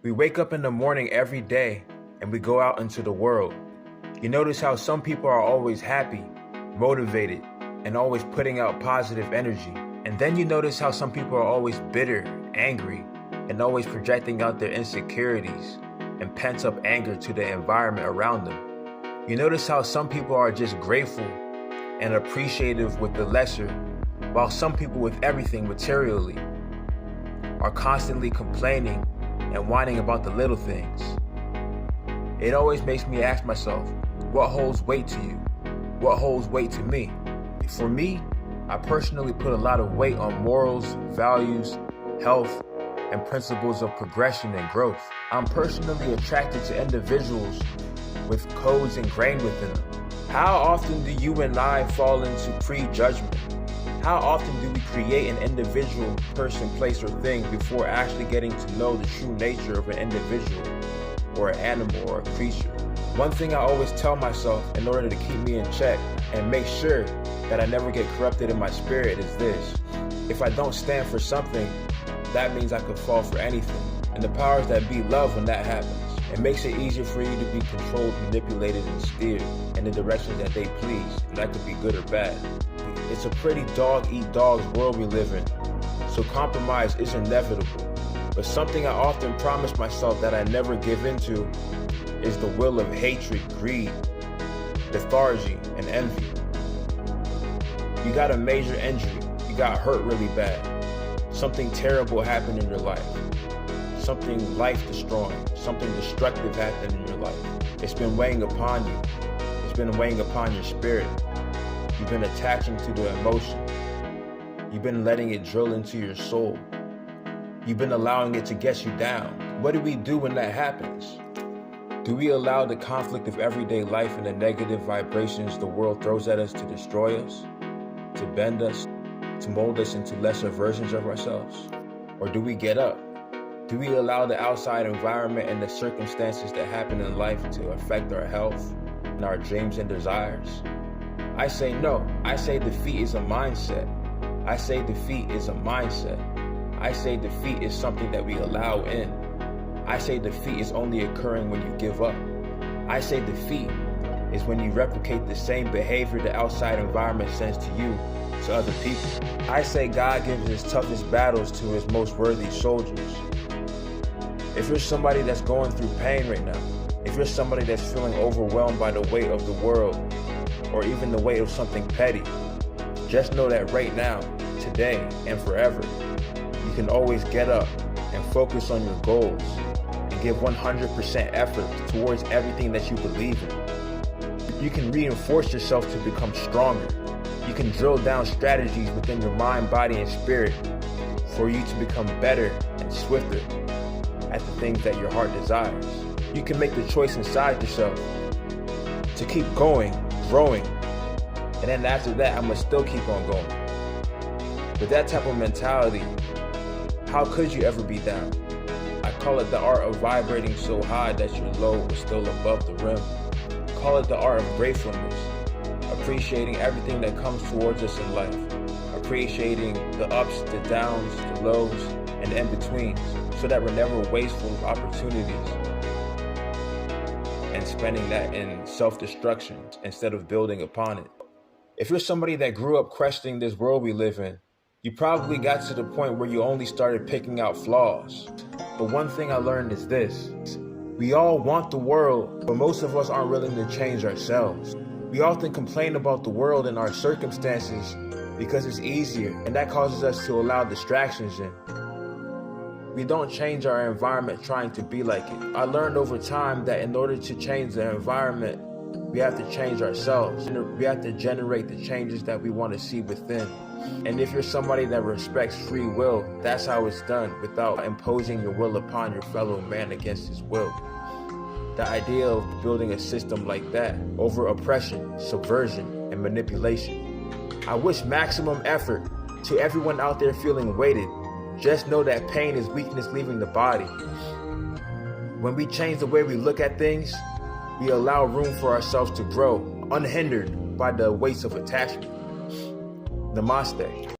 We wake up in the morning every day and we go out into the world. You notice how some people are always happy, motivated, and always putting out positive energy. And then you notice how some people are always bitter, angry, and always projecting out their insecurities and pent-up anger to the environment around them. You notice how some people are just grateful and appreciative with the lesser, while some people with everything materially are constantly complaining and whining about the little things. It always makes me ask myself, what holds weight to you? What holds weight to me? For me, I personally put a lot of weight on morals, values, health, and principles of progression and growth. I'm personally attracted to individuals with codes ingrained within them. How often do you and I fall into prejudgment? How often do we create an individual person, place, or thing before actually getting to know the true nature of an individual or an animal or a creature? One thing I always tell myself in order to keep me in check and make sure that I never get corrupted in my spirit is this: if I don't stand for something, that means I could fall for anything. And the powers that be love when that happens. It makes it easier for you to be controlled, manipulated, and steered in the directions that they please. And that could be good or bad. It's a pretty dog-eat-dog's world we live in, so compromise is inevitable. But something I often promise myself that I never give into is the will of hatred, greed, lethargy, and envy. You got a major injury, you got hurt really bad, something terrible happened in your life, something life-destroying, something destructive happened in your life. It's been weighing upon you, it's been weighing upon your spirit. You've been attaching to the emotion. You've been letting it drill into your soul. You've been allowing it to get you down. What do we do when that happens? Do we allow the conflict of everyday life and the negative vibrations the world throws at us to destroy us, to bend us, to mold us into lesser versions of ourselves? Or do we get up? Do we allow the outside environment and the circumstances that happen in life to affect our health and our dreams and desires? I say no. I say defeat is a mindset. I say defeat is a mindset. I say defeat is something that we allow in. I say defeat is only occurring when you give up. I say defeat is when you replicate the same behavior the outside environment sends to you, to other people. I say God gives his toughest battles to his most worthy soldiers. If you're somebody that's going through pain right now, if you're somebody that's feeling overwhelmed by the weight of the world, or even the weight of something petty, just know that right now, today, and forever, you can always get up and focus on your goals and give 100% effort towards everything that you believe in. You can reinforce yourself to become stronger. You can drill down strategies within your mind, body, and spirit for you to become better and swifter at the things that your heart desires. You can make the choice inside yourself to keep going, growing, and then after that, I must still keep on going. With that type of mentality, how could you ever be down? I call it the art of vibrating so high that your low is still above the rim. Call it the art of gratefulness, appreciating everything that comes towards us in life, appreciating the ups, the downs, the lows, and the in-betweens, so that we're never wasteful of opportunities and spending that in self-destruction instead of building upon it. If you're somebody that grew up questioning this world we live in, you probably got to the point where you only started picking out flaws. But one thing I learned is this: we all want the world, but most of us aren't willing to change ourselves. We often complain about the world and our circumstances because it's easier, and that causes us to allow distractions in. We don't change our environment trying to be like it. I learned over time that in order to change the environment, we have to change ourselves. We have to generate the changes that we want to see within. And if you're somebody that respects free will, that's how it's done, without imposing your will upon your fellow man against his will. The idea of building a system like that over oppression, subversion, and manipulation. I wish maximum effort to everyone out there feeling weighted. Just know that pain is weakness leaving the body. When we change the way we look at things, we allow room for ourselves to grow, unhindered by the weights of attachment. Namaste.